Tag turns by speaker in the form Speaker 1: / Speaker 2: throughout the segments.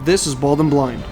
Speaker 1: This is Bald and Blind.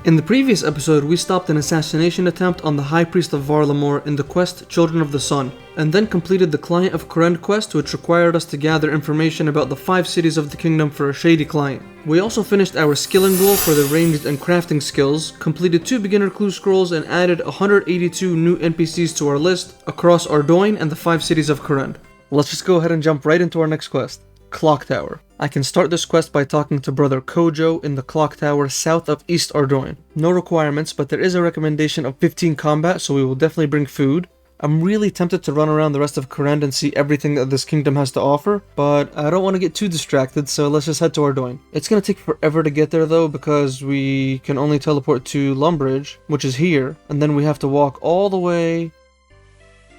Speaker 1: In the previous episode, we stopped an assassination attempt on the High Priest of Varlamore in the quest Children of the Sun, and then completed the Client of Kourend quest, which required us to gather information about the 5 cities of the kingdom for a shady client. We also finished our skilling goal for the ranged and crafting skills, completed 2 beginner clue scrolls, and added 182 new NPCs to our list across Ardoin and the 5 cities of Kourend. Let's just go ahead and jump right into our next quest. Clock Tower. I can start this quest by talking to Brother Kojo in the Clock Tower south of East Ardoin. No requirements, but there is a recommendation of 15 combat, so we will definitely bring food. I'm really tempted to run around the rest of Kourend and see everything that this kingdom has to offer, but I don't want to get too distracted, so let's just head to Ardoin. It's going to take forever to get there though, because we can only teleport to Lumbridge, which is here, and then we have to walk all the way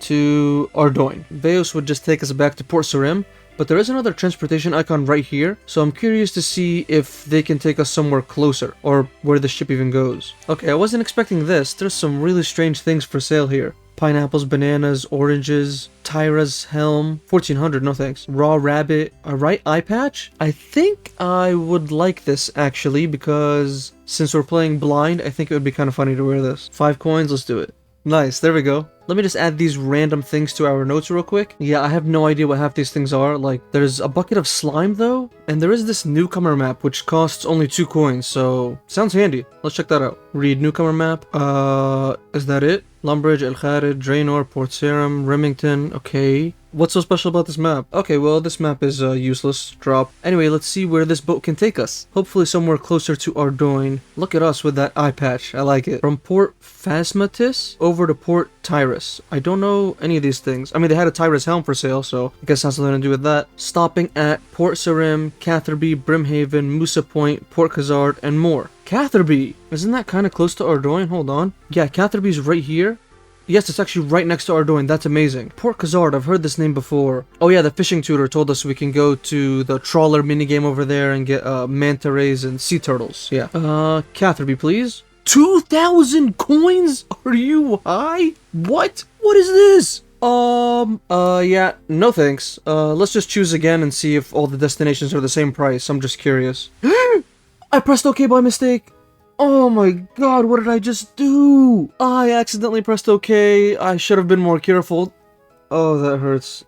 Speaker 1: to Ardoin. Veos would just take us back to Port Sarim, but there is another transportation icon right here, so I'm curious to see if they can take us somewhere closer, or where the ship even goes. Okay, I wasn't expecting this. There's some really strange things for sale here. Pineapples, bananas, oranges, Tyra's helm, 1400, no thanks. Raw rabbit, a right eye patch? I think I would like this actually, because since we're playing blind, I think it would be kind of funny to wear this. 5 coins, let's do it. Nice, there we go. Let me just add these random things to our notes real quick. Yeah, I have no idea what half these things are. Like, there's a bucket of slime though, and there is this newcomer map which costs only 2 coins, so sounds handy. Let's check that out. Read newcomer map. Is that it? Lumbridge, El Kharid, Draenor, Port Sarim, Remington. Okay. What's so special about this map? Okay, well, this map is useless. Drop. Anyway, let's see where this boat can take us. Hopefully somewhere closer to Ardoin. Look at us with that eye patch. I like it. From Port Phasmatis over to Port Tyrus. I don't know any of these things. I mean, they had a Tyrus helm for sale, so I guess it has something to do with that. Stopping at Port Sarim, Catherby, Brimhaven, Musa Point, Port Khazard, and more. Catherby! Isn't that kind of close to Ardoin? Hold on. Yeah, Catherby's right here. Yes, it's actually right next to Ardoin. That's amazing. Port Khazard, I've heard this name before. Oh yeah, the fishing tutor told us we can go to the trawler minigame over there and get manta rays and sea turtles. Yeah. Catherby, please. 2,000 coins? Are you high? What? What is this? Yeah, no thanks. Let's just choose again and see if all the destinations are the same price. I'm just curious. I pressed OK by mistake. Oh my god, what did I just do? I accidentally pressed OK. I should have been more careful. Oh, that hurts.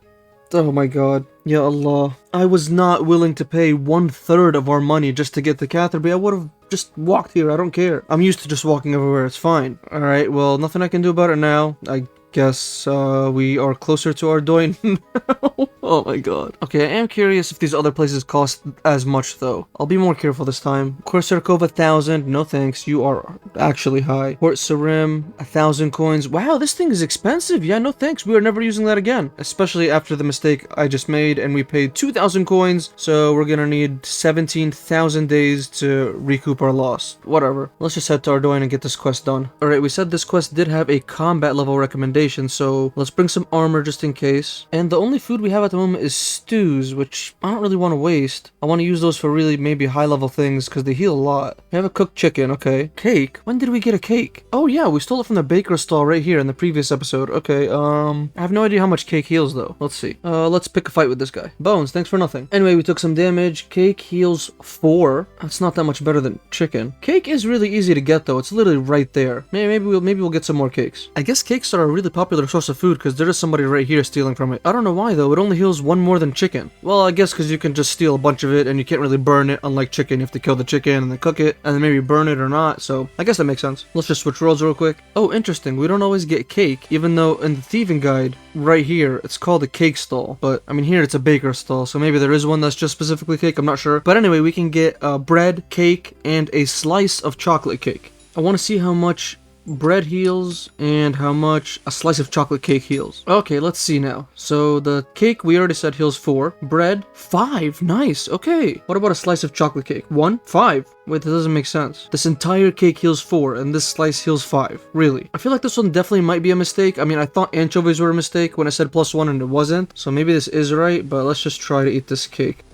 Speaker 1: Oh my god. Ya Allah. I was not willing to pay 1/3 of our money just to get to Catherby. I would have just walked here. I don't care. I'm used to just walking everywhere. It's fine. Alright, well, nothing I can do about it now. I guess we are closer to Ardoin now. Oh my god. Okay, I am curious if these other places cost as much though. I'll be more careful this time. Corsair Cove 1,000. No thanks. You are actually high. Port Sarim 1,000 coins. Wow, this thing is expensive. Yeah, no thanks. We are never using that again. Especially after the mistake I just made and we paid 2,000 coins. So we're gonna need 17,000 days to recoup our loss. Whatever. Let's just head to Ardoin and get this quest done. Alright, we said this quest did have a combat level recommendation, so let's bring some armor just in case. And the only food we have at the moment is stews, which I don't really want to waste. I want to use those for really maybe high level things because they heal a lot. We have a cooked chicken, okay. Cake? When did we get a cake? Oh yeah, we stole it from the baker's stall right here in the previous episode. Okay, I have no idea how much cake heals though. Let's see. Let's pick a fight with this guy. Bones, thanks for nothing. Anyway, we took some damage. Cake heals 4. That's not that much better than chicken. Cake is really easy to get though. It's literally right there. Maybe we'll get some more cakes. I guess cakes are a really popular source of food because there is somebody right here stealing from it. I don't know why though. It only heals 1 more than chicken. Well, I guess because you can just steal a bunch of it and you can't really burn it. Unlike chicken, you have to kill the chicken and then cook it and then maybe burn it or not. So I guess that makes sense. Let's just switch roles real quick. Oh, interesting. We don't always get cake, even though in the thieving guide right here it's called a cake stall. But I mean here it's a baker's stall, so maybe there is one that's just specifically cake. I'm not sure. But anyway, we can get bread, cake, and a slice of chocolate cake. I want to see how much bread heals and how much a slice of chocolate cake heals. Okay, let's see now. So the cake we already said heals 4. Bread 5. Nice. Okay. What about a slice of chocolate cake? 1. 5. Wait, that doesn't make sense. This entire cake heals 4 and this slice heals 5. Really? I feel like this one definitely might be a mistake. I mean, I thought anchovies were a mistake when I said +1 and it wasn't. So maybe this is right, but let's just try to eat this cake.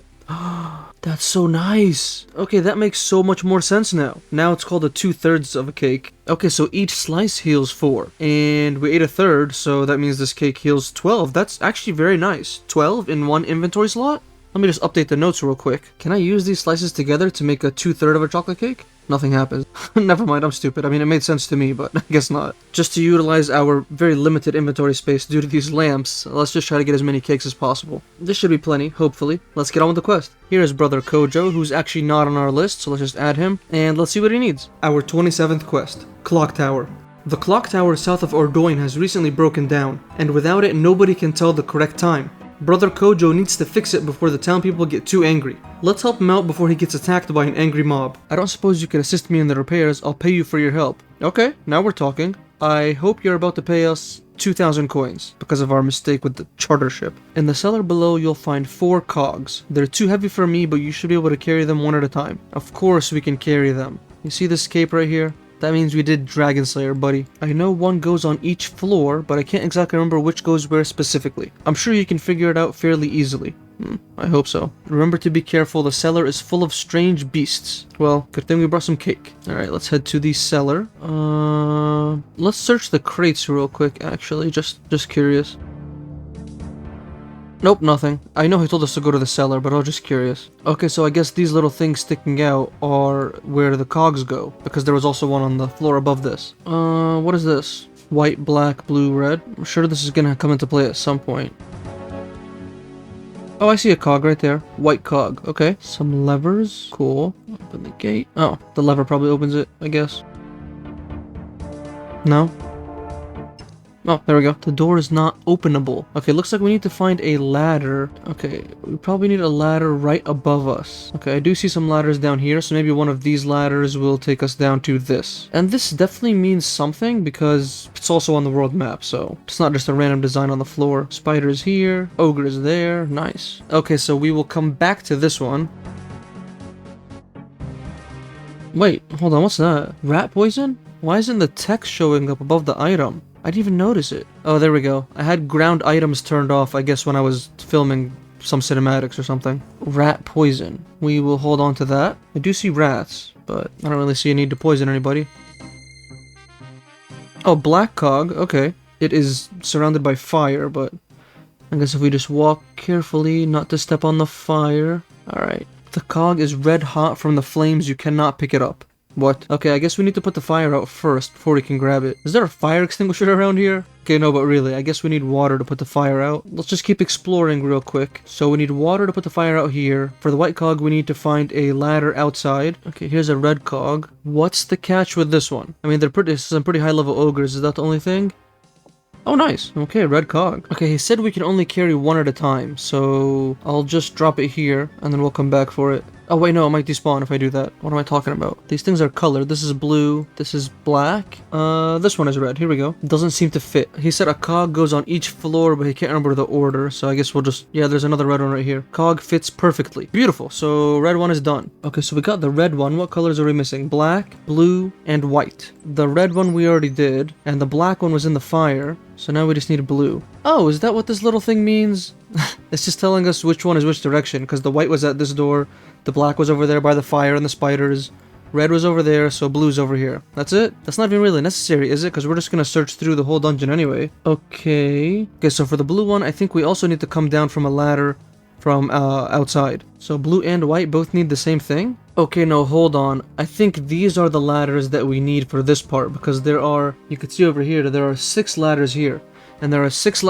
Speaker 1: That's so nice. Okay, that makes so much more sense now. Now it's called a 2/3 of a cake. Okay, so each slice heals 4. And we ate a third, so that means this cake heals 12. That's actually very nice. 12 in one inventory slot? Let me just update the notes real quick. Can I use these slices together to make a 2/3 of a chocolate cake? Nothing happens. Never mind, I'm stupid. I mean, it made sense to me, but I guess not. Just to utilize our very limited inventory space due to these lamps, let's just try to get as many cakes as possible. This should be plenty, hopefully. Let's get on with the quest. Here is Brother Kojo, who's actually not on our list, so let's just add him, and let's see what he needs. Our 27th quest, Clock Tower. The clock tower south of Ordoin has recently broken down, and without it, nobody can tell the correct time. Brother Kojo needs to fix it before the town people get too angry. Let's help him out before he gets attacked by an angry mob. I don't suppose you can assist me in the repairs. I'll pay you for your help. Okay, now we're talking. I hope you're about to pay us 2,000 coins because of our mistake with the charter ship. In the cellar below, you'll find 4 cogs. They're too heavy for me, but you should be able to carry them one at a time. Of course we can carry them. You see this cape right here? That means we did Dragon Slayer, buddy. I know one goes on each floor, but I can't exactly remember which goes where specifically. I'm sure you can figure it out fairly easily. I hope so. Remember to be careful, the cellar is full of strange beasts. Well, good thing we brought some cake. Alright, let's head to the cellar. Let's search the crates real quick, actually, just curious. Nope, nothing. I know he told us to go to the cellar, but I was just curious. Okay, so I guess these little things sticking out are where the cogs go, because there was also one on the floor above this. What is this? White, black, blue, red? I'm sure this is gonna come into play at some point. Oh, I see a cog right there. White cog. Okay. Some levers. Cool. Open the gate. Oh, the lever probably opens it, I guess. No? Oh, there we go. The door is not openable. Okay, looks like we need to find a ladder. Okay, we probably need a ladder right above us. Okay, I do see some ladders down here, so maybe one of these ladders will take us down to this. And this definitely means something because it's also on the world map, so it's not just a random design on the floor. Spiders here, ogres there, nice. Okay, so we will come back to this one. Wait, hold on, what's that? Rat poison? Why isn't the text showing up above the item? I didn't even notice it. Oh, there we go. I had ground items turned off, I guess, when I was filming some cinematics or something. Rat poison. We will hold on to that. I do see rats, but I don't really see a need to poison anybody. Oh, black cog. Okay. It is surrounded by fire, but I guess if we just walk carefully, not to step on the fire. Alright. The cog is red hot from the flames. You cannot pick it up. What? Okay, I guess we need to put the fire out first before we can grab it. Is there a fire extinguisher around here? Okay, no, but really, I guess we need water to put the fire out. Let's just keep exploring real quick. So we need water to put the fire out here. For the white cog, we need to find a ladder outside. Okay, here's a red cog. What's the catch with this one? I mean, they're some pretty high-level ogres. Is that the only thing? Oh, nice. Okay, red cog. Okay, he said we can only carry one at a time, so I'll just drop it here, and then we'll come back for it. Oh, wait, no, it might despawn if I do that. What am I talking about? These things are colored. This is blue. This is black. This one is red. Here we go. Doesn't seem to fit. He said a cog goes on each floor, but he can't remember the order, so I guess we'll just... Yeah, there's another red one right here. Cog fits perfectly. Beautiful. So, red one is done. Okay, so we got the red one. What colors are we missing? Black, blue, and white. The red one we already did, and the black one was in the fire, so now we just need blue. Oh, is that what this little thing means? It's just telling us which one is which direction, because the white was at this door, the black was over there by the fire and the spiders, red was over there, so blue's over here. That's it? That's not even really necessary, is it? Because we're just going to search through the whole dungeon anyway. Okay, so for the blue one, I think we also need to come down from a ladder from outside. So blue and white both need the same thing? Okay, no, hold on. I think these are the ladders that we need for this part, because there are, you can see over here, that there are 6 ladders here, and there are 6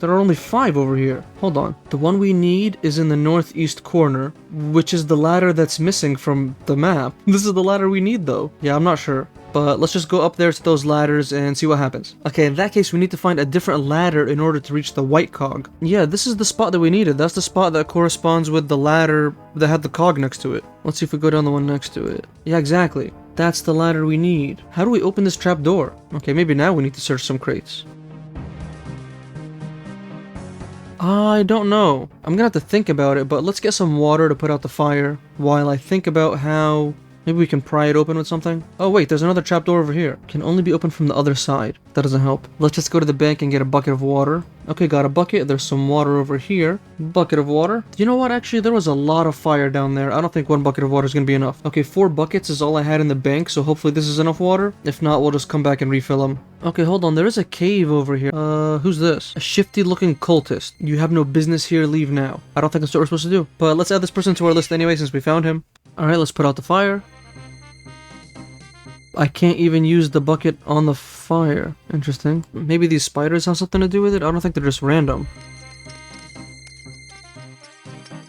Speaker 1: There are only 5 over here. Hold on. The one we need is in the northeast corner, which is the ladder that's missing from the map. This is the ladder we need, though. Yeah, I'm not sure. But let's just go up there to those ladders and see what happens. Okay, in that case, we need to find a different ladder in order to reach the white cog. Yeah, this is the spot that we needed. That's the spot that corresponds with the ladder that had the cog next to it. Let's see if we go down the one next to it. Yeah, exactly. That's the ladder we need. How do we open this trap door? Okay, maybe now we need to search some crates. I don't know. I'm gonna have to think about it, but let's get some water to put out the fire while I think about how Maybe we can pry it open with something? Oh wait, there's another trapdoor over here. Can only be opened from the other side. That doesn't help. Let's just go to the bank and get a bucket of water. Okay, got a bucket. There's some water over here. Bucket of water. You know what? Actually, there was a lot of fire down there. I don't think one bucket of water is going to be enough. Okay, 4 buckets is all I had in the bank, so hopefully this is enough water. If not, we'll just come back and refill them. Okay, hold on. There is a cave over here. Who's this? A shifty-looking cultist. You have no business here. Leave now. I don't think that's what we're supposed to do. But let's add this person to our list anyway since we found him. Alright, let's put out the fire. I can't even use the bucket on the fire. Interesting. Maybe these spiders have something to do with it? I don't think they're just random.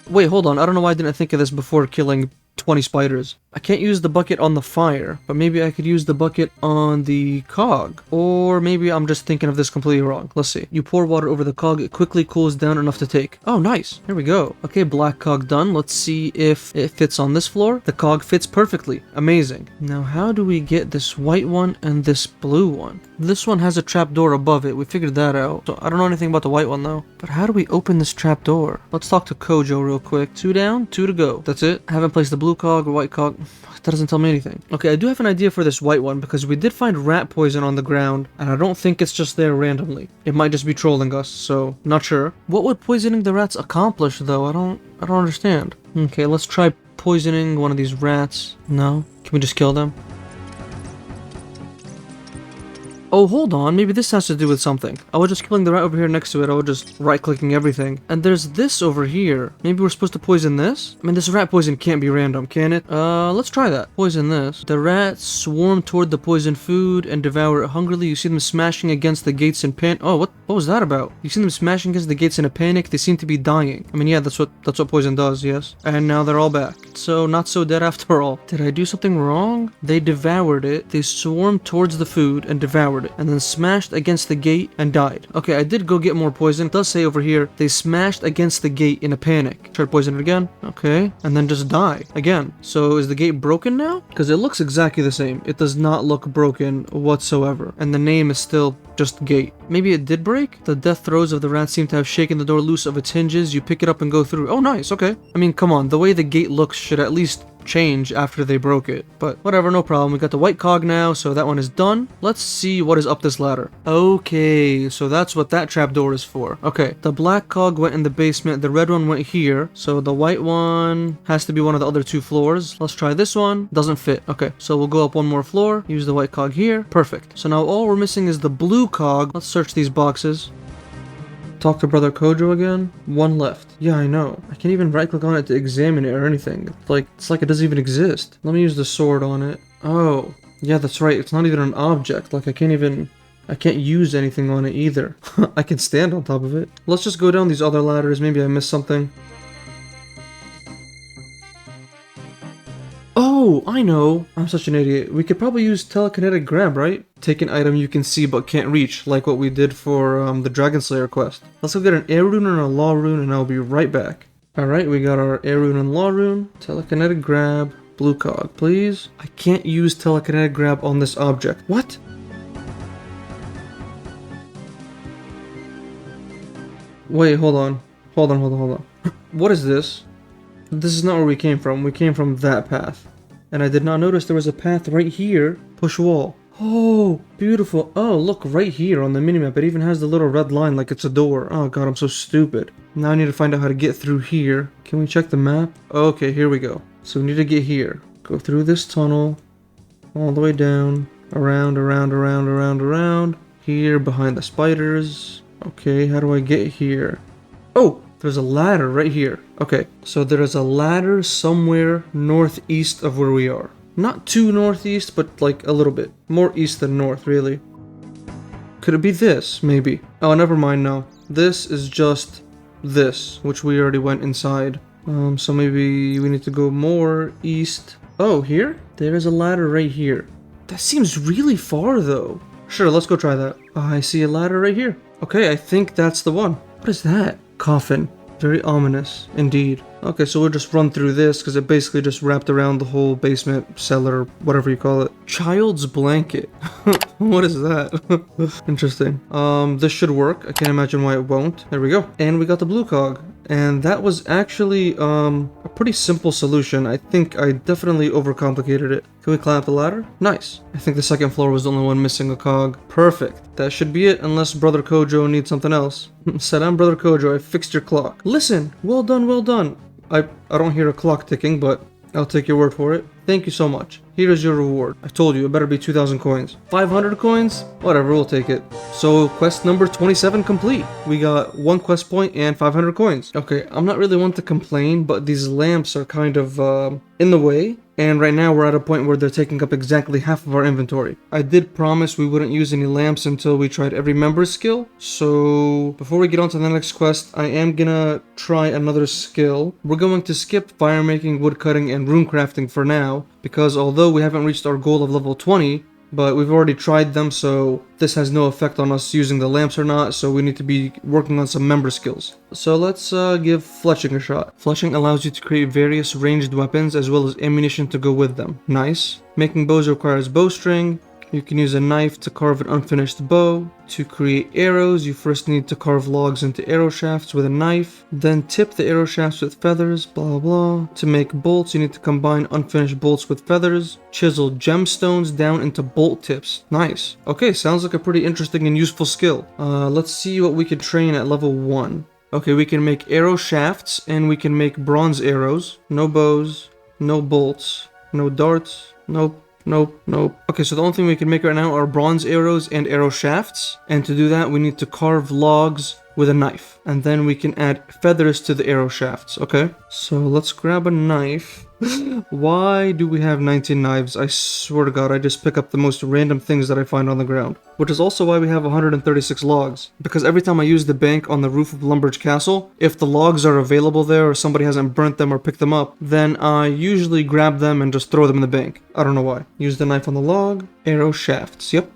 Speaker 1: Wait, hold on. I don't know why I didn't think of this before killing 20 spiders. I can't use the bucket on the fire, but maybe I could use the bucket on the cog. Or maybe I'm just thinking of this completely wrong. Let's see. You pour water over the cog, it quickly cools down enough to take. Oh, nice. Here we go. Okay, black cog done. Let's see if it fits on this floor. The cog fits perfectly. Amazing. Now, how do we get this white one and this blue one? This one has a trapdoor above it. We figured that out. So I don't know anything about the white one though. But how do we open this trapdoor? Let's talk to Kojo real quick. 2 down, 2 to go. That's it. I haven't placed the blue cog or white cog. That doesn't tell me anything. Okay, I do have an idea for this white one because we did find rat poison on the ground and I don't think it's just there randomly. It might just be trolling us, so not sure. What would poisoning the rats accomplish though? I don't understand. Okay, let's try poisoning one of these rats. No? Can we just kill them? Oh, hold on. Maybe this has to do with something. I was just killing the rat over here next to it. I was just right-clicking everything. And there's this over here. Maybe we're supposed to poison this? I mean, this rat poison can't be random, can it? Let's try that. Poison this. The rats swarm toward the poisoned food and devour it hungrily. You see them smashing against the gates in panic. Oh, what was that about? You see them smashing against the gates in a panic. They seem to be dying. I mean, yeah, that's what poison does, yes. And now they're all back. So, not so dead after all. Did I do something wrong? They devoured it. They swarmed towards the food and devoured it. And then smashed against the gate and died. Okay, I did go get more poison. It does say over here, they smashed against the gate in a panic. Try to poison it again. Okay, and then just die again. So is the gate broken now? Because it looks exactly the same. It does not look broken whatsoever. And the name is still just gate. Maybe it did break? The death throes of the rat seem to have shaken the door loose of its hinges. You pick it up and go through. Oh, nice. Okay. I mean, come on. The way the gate looks should at least change after they broke it, but whatever, no problem. We got the white cog now, so that one is done. Let's see what is up this ladder. Okay, so that's what that trapdoor is for. Okay, the black cog went in the basement, the red one went here, so the white one has to be one of the other 2 floors. Let's try this one. Doesn't fit. Okay, so we'll go up 1 more floor, use the white cog here. Perfect. So now all we're missing is the blue cog. Let's search these boxes. Talk to Brother Kojo again. 1 left. Yeah, I know. I can't even right click on it to examine it or anything. It's like it doesn't even exist. Let me use the sword on it. Oh, yeah, that's right. It's not even an object. Like I can't use anything on it either. I can stand on top of it. Let's just go down these other ladders. Maybe I missed something. Oh, I know. I'm such an idiot. We could probably use telekinetic grab, right? Take an item you can see but can't reach, like what we did for the Dragon Slayer quest. Let's go get an air rune and a law rune and I'll be right back. Alright, we got our air rune and law rune. Telekinetic grab, blue cog, please. I can't use telekinetic grab on this object. What? Wait, hold on. Hold on. What is this? This is not where we came from. We came from that path. And I did not notice there was a path right here. Push wall. Oh, beautiful. Oh, look, right here on the minimap. It even has the little red line like it's a door. Oh god, I'm so stupid. Now I need to find out how to get through here. Can we check the map? Okay, here we go. So we need to get here. Go through this tunnel. All the way down. Around. Here, behind the spiders. Okay, how do I get here? Oh! There's a ladder right here. Okay, so there is a ladder somewhere northeast of where we are. Not too northeast, but like a little bit. More east than north, really. Could it be this? Maybe. Oh, never mind now. This is just this, which we already went inside. So maybe we need to go more east. Oh, here? There is a ladder right here. That seems really far, though. Sure, let's go try that. I see a ladder right here. Okay, I think that's the one. What is that? Coffin. Very ominous, indeed. Okay, so we'll just run through this, because it basically just wrapped around the whole basement, cellar, whatever you call it. Child's blanket. What is that? Interesting. This should work. I can't imagine why it won't. There we go. And we got the blue cog. And that was actually a pretty simple solution. I think I definitely overcomplicated it. Can we climb up the ladder? Nice. I think the second floor was the only one missing a cog. Perfect. That should be it, unless Brother Kojo needs something else. Salam, Brother Kojo, I fixed your clock. Listen, well done, well done. I don't hear a clock ticking, but I'll take your word for it. Thank you so much. Here is your reward. I told you, it better be 2,000 coins. 500 coins? Whatever, we'll take it. So, quest number 27 complete. We got 1 quest point and 500 coins. Okay, I'm not really one to complain, but these lamps are kind of, in the way. And right now we're at a point where they're taking up exactly half of our inventory. I did promise we wouldn't use any lamps until we tried every member's skill. So before we get on to the next quest, I am gonna try another skill. We're going to skip fire making, wood cutting, and rune crafting for now, because although we haven't reached our goal of level 20, but we've already tried them, so this has no effect on us using the lamps or not, so we need to be working on some member skills. So let's give Fletching a shot. Fletching allows you to create various ranged weapons as well as ammunition to go with them. Nice. Making bows requires bowstring. You can use a knife to carve an unfinished bow. To create arrows, you first need to carve logs into arrow shafts with a knife, then tip the arrow shafts with feathers, blah blah. To make bolts, you need to combine unfinished bolts with feathers. Chisel gemstones down into bolt tips. Nice. Okay, sounds like a pretty interesting and useful skill. Let's see what we can train at level 1. Okay, we can make arrow shafts, and we can make bronze arrows. No bows, no bolts, no darts, nope. Nope. Okay, so the only thing we can make right now are bronze arrows and arrow shafts. And to do that, we need to carve logs with a knife. And then we can add feathers to the arrow shafts, okay? So let's grab a knife. Why do we have 19 knives? I swear to God, I just pick up the most random things that I find on the ground. Which is also why we have 136 logs. Because every time I use the bank on the roof of Lumbridge Castle, if the logs are available there or somebody hasn't burnt them or picked them up, then I usually grab them and just throw them in the bank. I don't know why. Use the knife on the log. Arrow shafts, yep.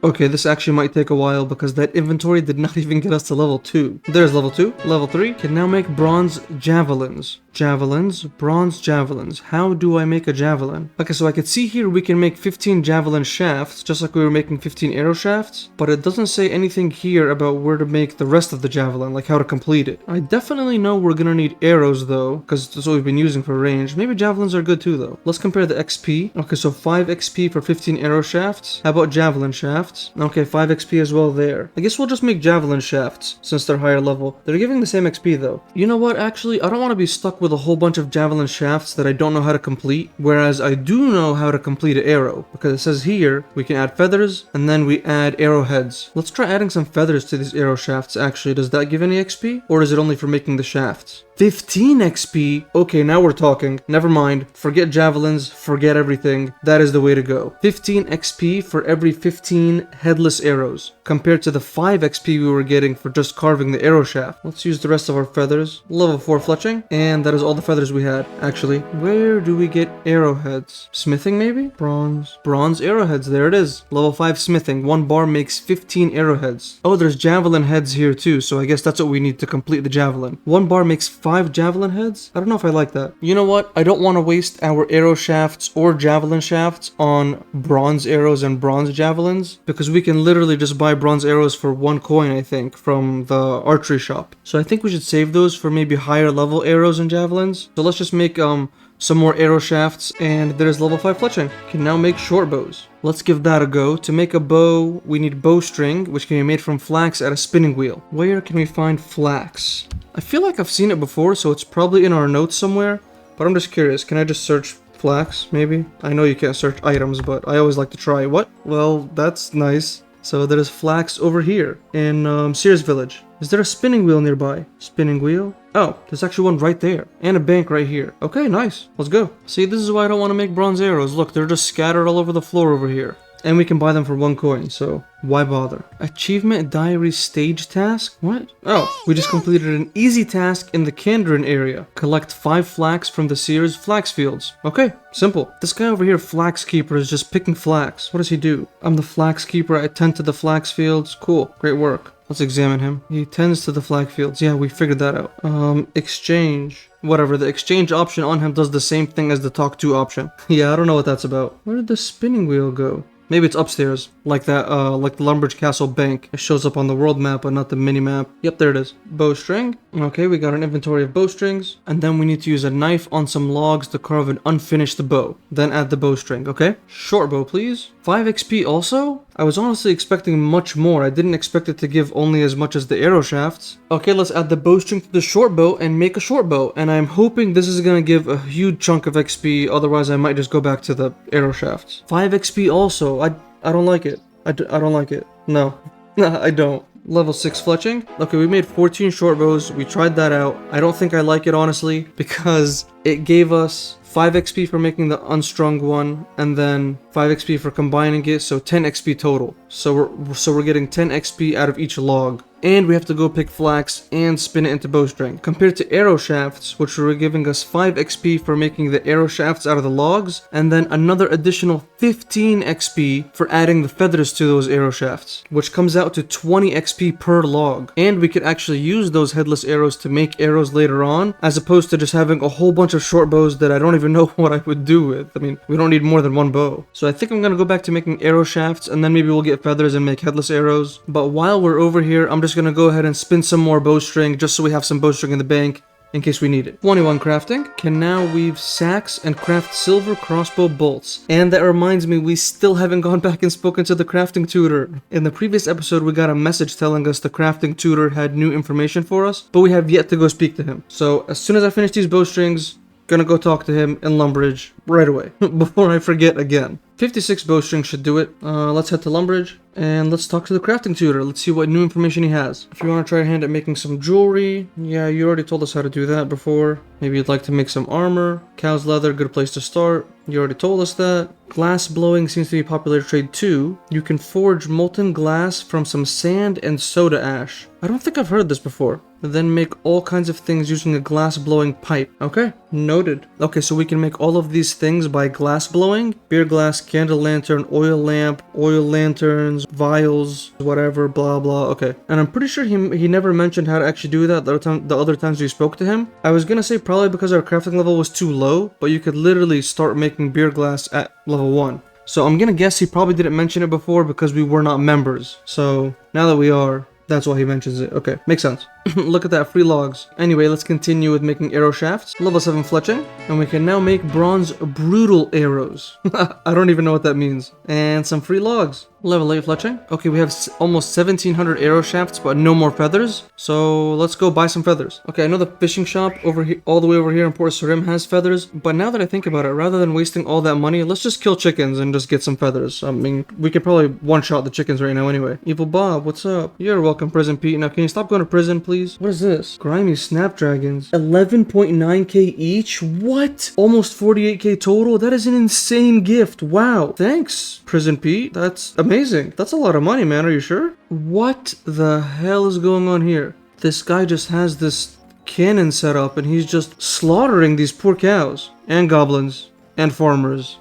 Speaker 1: Okay, this actually might take a while because that inventory did not even get us to level 2. There's level 2. Level 3. Can now make bronze javelins. Javelins, bronze javelins. How do I make a javelin? Okay, so I could see here we can make 15 javelin shafts, just like we were making 15 arrow shafts, but it doesn't say anything here about where to make the rest of the javelin, like how to complete it. I definitely know we're gonna need arrows though, because that's what we've been using for range. Maybe javelins are good too though. Let's compare the XP. Okay, so 5 XP for 15 arrow shafts. How about javelin shafts? Okay, 5 XP as well there. I guess we'll just make javelin shafts, since they're higher level. They're giving the same XP though. You know what, actually, I don't want to be stuck with a whole bunch of javelin shafts that I don't know how to complete, whereas I do know how to complete an arrow, because it says here we can add feathers and then we add arrowheads. Let's try adding some feathers to these arrow shafts actually. Does that give any XP, or is it only for making the shafts? 15 XP? Okay, now we're talking. Never mind. Forget javelins, forget everything. That is the way to go. 15 XP for every 15 headless arrows, compared to the 5 XP we were getting for just carving the arrow shaft. Let's use the rest of our feathers. Level 4 fletching, and that is all the feathers we had. Actually, where do we get arrowheads? Smithing maybe? Bronze arrowheads, there it is. Level 5 smithing. 1 bar makes 15 arrowheads. Oh, there's javelin heads here too, so I guess that's what we need to complete the javelin. 1 bar makes 5 javelin heads? I don't know if I like that. You know what? I don't want to waste our arrow shafts or javelin shafts on bronze arrows and bronze javelins, because we can literally just buy bronze arrows for 1 coin, I think, from the archery shop. So I think we should save those for maybe higher level arrows and javelins. So let's just make some more arrow shafts, and there's level 5 fletching. Can now make short bows. Let's give that a go. To make a bow, we need bowstring, which can be made from flax at a spinning wheel. Where can we find flax? I feel like I've seen it before, so it's probably in our notes somewhere, but I'm just curious. Can I just search flax, maybe? I know you can't search items, but I always like to try. What? Well, that's nice. So there's flax over here in Sears Village. Is there a spinning wheel nearby? Spinning wheel? Oh, there's actually one right there. And a bank right here. Okay, nice. Let's go. See, this is why I don't want to make bronze arrows. Look, they're just scattered all over the floor over here. And we can buy them for 1 coin, so why bother? Achievement Diaries stage task? What? Oh, we just completed an easy task in the Kandarin area. Collect 5 flax from the Sears flax fields. Okay, simple. This guy over here, Flax Keeper, is just picking flax. What does he do? I'm the Flax Keeper, I tend to the flax fields. Cool, great work. Let's examine him. He tends to the flag fields. Yeah, we figured that out. Exchange. Whatever, the exchange option on him does the same thing as the talk to option. Yeah, I don't know what that's about. Where did the spinning wheel go? Maybe it's upstairs, like that, like the Lumbridge Castle Bank. It shows up on the world map, but not the mini map. Yep, there it is. Bowstring. Okay, we got an inventory of bowstrings. And then we need to use a knife on some logs to carve an unfinished bow. Then add the bowstring, okay? Short bow, please. 5 XP also? I was honestly expecting much more. I didn't expect it to give only as much as the arrow shafts. Okay, let's add the bowstring to the short bow and make a short bow. And I'm hoping this is gonna give a huge chunk of XP. Otherwise, I might just go back to the arrow shafts. 5 XP also. I don't like it. I don't like it. No, I don't. Level 6 fletching. Okay, we made 14 short bows. We tried that out. I don't think I like it, honestly, because it gave us 5 XP for making the unstrung one, and then 5 XP for combining it, so 10 XP total. So we're getting 10 XP out of each log. And we have to go pick flax and spin it into bowstring. Compared to arrow shafts, which were giving us 5 XP for making the arrow shafts out of the logs, and then another additional 15 XP for adding the feathers to those arrow shafts, which comes out to 20 XP per log. And we could actually use those headless arrows to make arrows later on, as opposed to just having a whole bunch of short bows that I don't even know what I would do with. I mean, we don't need more than one bow. So I think I'm gonna go back to making arrow shafts, and then maybe we'll get feathers and make headless arrows. But while we're over here, I'm just gonna go ahead and spin some more bowstring just so we have some bowstring in the bank in case we need it. 21 crafting. Can now weave sacks and craft silver crossbow bolts. And that reminds me, we still haven't gone back and spoken to the crafting tutor. In the previous episode, we got a message telling us the crafting tutor had new information for us, but we have yet to go speak to him. So as soon as I finish these bowstrings, gonna go talk to him in Lumbridge right away before I forget again. 56 bowstring should do it. Let's head to Lumbridge and let's talk to the crafting tutor. Let's see what new information he has. If you want to try your hand at making some jewelry, yeah, you already told us how to do that before. Maybe you'd like to make some armor. Cow's leather, good place to start. You already told us that. Glass blowing seems to be popular trade too. You can forge molten glass from some sand and soda ash. I don't think I've heard this before. Then make all kinds of things using a glass blowing pipe. Okay, noted. Okay, so we can make all of these things by glass blowing. Beer glass, candle lantern, oil lamp, oil lanterns, vials, whatever, blah blah. Okay, and I'm pretty sure he never mentioned how to actually do that the other times we spoke to him. I was gonna say probably because our crafting level was too low, but you could literally start making beer glass at level 1. So I'm gonna guess he probably didn't mention it before because we were not members. So now that we are, that's why he mentions it. Okay, makes sense. Look at that, free logs. Anyway, let's continue with making arrow shafts. Level 7 fletching. And we can now make bronze brutal arrows. I don't even know what that means. And some free logs. Level 8 fletching. Okay, we have almost 1700 arrow shafts, but no more feathers. So let's go buy some feathers. Okay, I know the fishing shop over here, all the way over here in Port Sarim has feathers. But now that I think about it, rather than wasting all that money, let's just kill chickens and just get some feathers. I mean, we could probably one-shot the chickens right now anyway. Evil Bob, what's up? You're welcome, Prison Pete. Now, can you stop going to prison, please? What is this? Grimy Snapdragons. 11.9k each? What? Almost 48k total? That is an insane gift. Wow. Thanks, Prison Pete. That's amazing. That's a lot of money, man. Are you sure? What the hell is going on here? This guy just has this cannon set up and he's just slaughtering these poor cows and goblins and farmers.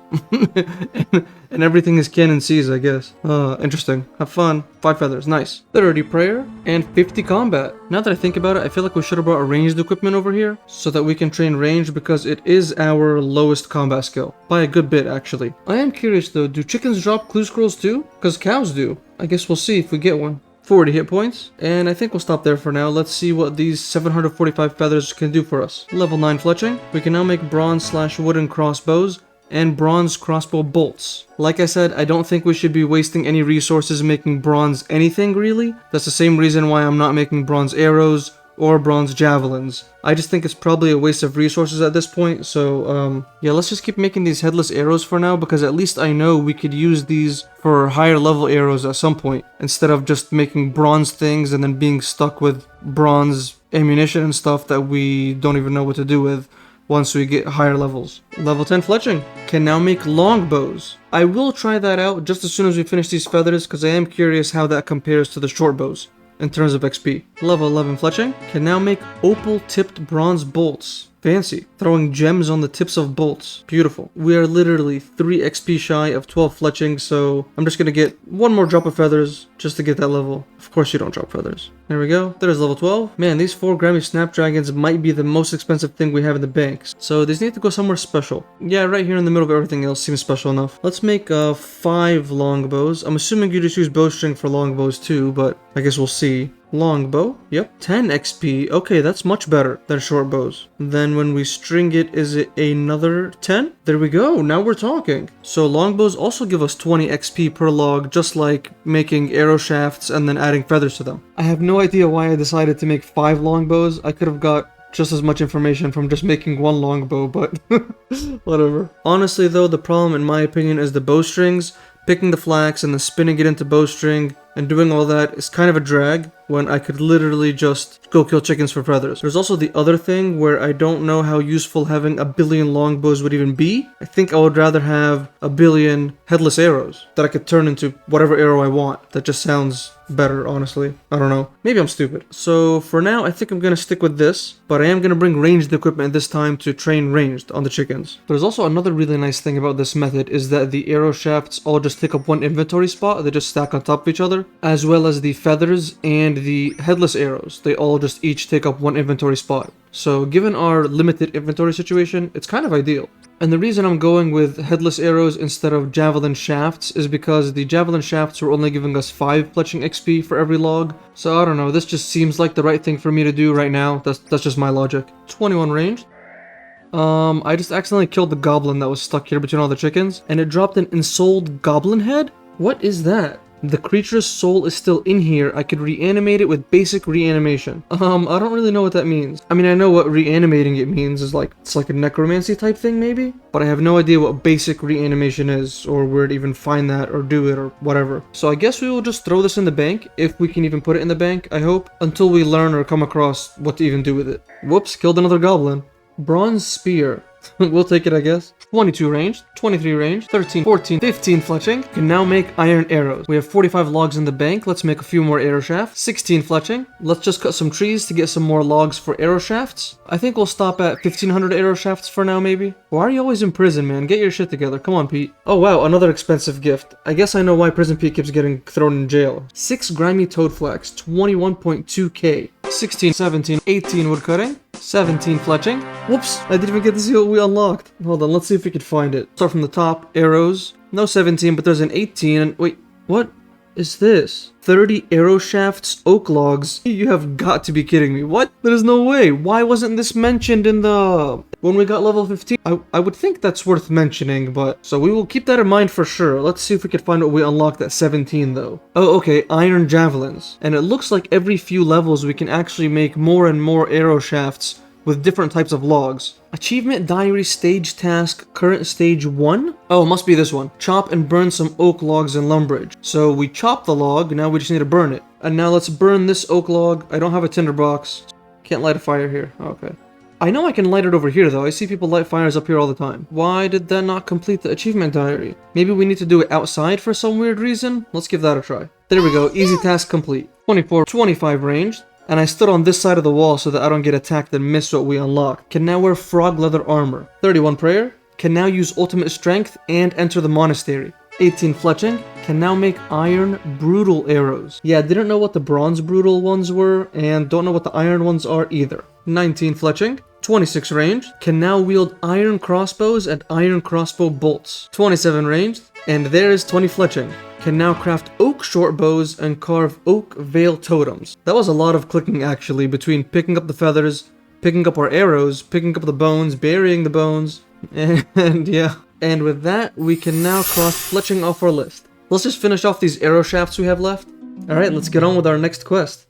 Speaker 1: and everything his cannon sees, I guess. Interesting. Have fun. 5 feathers. Nice. 30 prayer and 50 combat. Now that I think about it, I feel like we should have brought ranged equipment over here so that we can train range because it is our lowest combat skill. By a good bit, actually. I am curious though, do chickens drop clue scrolls too? Because cows do. I guess we'll see if we get one. 40 hit points, and I think we'll stop there for now. Let's see what these 745 feathers can do for us. Level 9 fletching. We can now make bronze/wooden crossbows and bronze crossbow bolts. Like I said, I don't think we should be wasting any resources making bronze anything really. That's the same reason why I'm not making bronze arrows or bronze javelins. I just think it's probably a waste of resources at this point, so yeah, let's just keep making these headless arrows for now, because at least I know we could use these for higher level arrows at some point, instead of just making bronze things and then being stuck with bronze ammunition and stuff that we don't even know what to do with once we get higher levels. Level 10 fletching. Can now make longbows. I will try that out just as soon as we finish these feathers, because I am curious how that compares to the short bows in terms of XP. Level 11 fletching. Can now make opal-tipped bronze bolts. Fancy. Throwing gems on the tips of bolts. Beautiful. We are literally 3 XP shy of 12 fletching, so I'm just gonna get one more drop of feathers just to get that level. Of course you don't drop feathers. There we go. There's level 12. Man, these 4 Grammy Snapdragons might be the most expensive thing we have in the banks. So these need to go somewhere special. Yeah, right here in the middle of everything else seems special enough. Let's make 5 longbows. I'm assuming you just use bowstring for longbows too, but I guess we'll see. Longbow, yep, 10 XP. Okay, that's much better than short bows. Then when we string it, is it another 10? There we go, now we're talking. So longbows also give us 20 XP per log, just like making arrow shafts and then adding feathers to them. I have no idea why I decided to make 5 longbows. I could have got just as much information from just making 1 longbow, but whatever. Honestly though, the problem in my opinion is the bowstrings. Picking the flax and then spinning it into bowstring and doing all that is kind of a drag when I could literally just go kill chickens for feathers. There's also the other thing where I don't know how useful having a billion longbows would even be. I think I would rather have a billion headless arrows that I could turn into whatever arrow I want. That just sounds better, honestly. I don't know. Maybe I'm stupid. So for now, I think I'm gonna stick with this, but I am gonna bring ranged equipment this time to train ranged on the chickens. There's also another really nice thing about this method is that the arrow shafts all just take up 1 inventory spot. They just stack on top of each other, as well as the feathers and the headless arrows. They all just each take up 1 inventory spot. So given our limited inventory situation, it's kind of ideal. And the reason I'm going with headless arrows instead of javelin shafts is because the javelin shafts were only giving us 5 fletching XP for every log. So I don't know, this just seems like the right thing for me to do right now. That's just my logic. 21 range. I just accidentally killed the goblin that was stuck here between all the chickens, and it dropped an ensouled goblin head? What is that? The creature's soul is still in here. I could reanimate it with basic reanimation. I don't really know what that means. I mean, I know what reanimating it means is like, it's like a necromancy type thing maybe? But I have no idea what basic reanimation is, or where to even find that, or do it, or whatever. So I guess we will just throw this in the bank, if we can even put it in the bank, I hope, until we learn or come across what to even do with it. Whoops, killed another goblin. Bronze spear. We'll take it, I guess. 22 range, 23 range, 13, 14, 15 fletching. Can now make iron arrows. We have 45 logs in the bank. Let's make a few more arrow shafts. 16 fletching. Let's just cut some trees to get some more logs for arrow shafts. I think we'll stop at 1500 arrow shafts for now, maybe. Why are you always in prison, man? Get your shit together. Come on, Pete. Oh, wow, another expensive gift. I guess I know why Prison Pete keeps getting thrown in jail. 6 grimy toad flax, 21.2k. 16, 17, 18 woodcutting, 17 fletching. Whoops, I didn't even get to see what we unlocked. Hold on, let's see if we can find it. Start from the top, arrows. No 17, but there's an 18, and wait, what is this? 30 arrow shafts, oak logs. You have got to be kidding me. What? There's no way. Why wasn't this mentioned in the... when we got level 15? I would think that's worth mentioning, but... so we will keep that in mind for sure. Let's see if we can find what we unlocked at 17, though. Oh, okay, iron javelins. And it looks like every few levels we can actually make more and more arrow shafts with different types of logs. Achievement Diary Stage Task, current stage 1? Oh, it must be this one. Chop and burn some oak logs in Lumbridge. So we chop the log, now we just need to burn it. And now let's burn this oak log. I don't have a tinderbox. Can't light a fire here. Okay. I know I can light it over here though. I see people light fires up here all the time. Why did that not complete the achievement diary? Maybe we need to do it outside for some weird reason? Let's give that a try. There we go. Easy task complete. 24, 25 ranged. And I stood on this side of the wall so that I don't get attacked and miss what we unlocked. Can now wear frog leather armor. 31 prayer. Can now use ultimate strength and enter the monastery. 18 fletching. Can now make iron brutal arrows. Yeah, didn't know what the bronze brutal ones were, and don't know what the iron ones are either. 19 fletching. 26 range. Can now wield iron crossbows and iron crossbow bolts. 27 ranged. And there's 20 fletching. Can now craft oak short bows and carve oak veil totems. That was a lot of clicking actually, between picking up the feathers, picking up our arrows, picking up the bones, burying the bones, and yeah. And with that, we can now cross fletching off our list. Let's just finish off these arrow shafts we have left. Alright, let's get on with our next quest.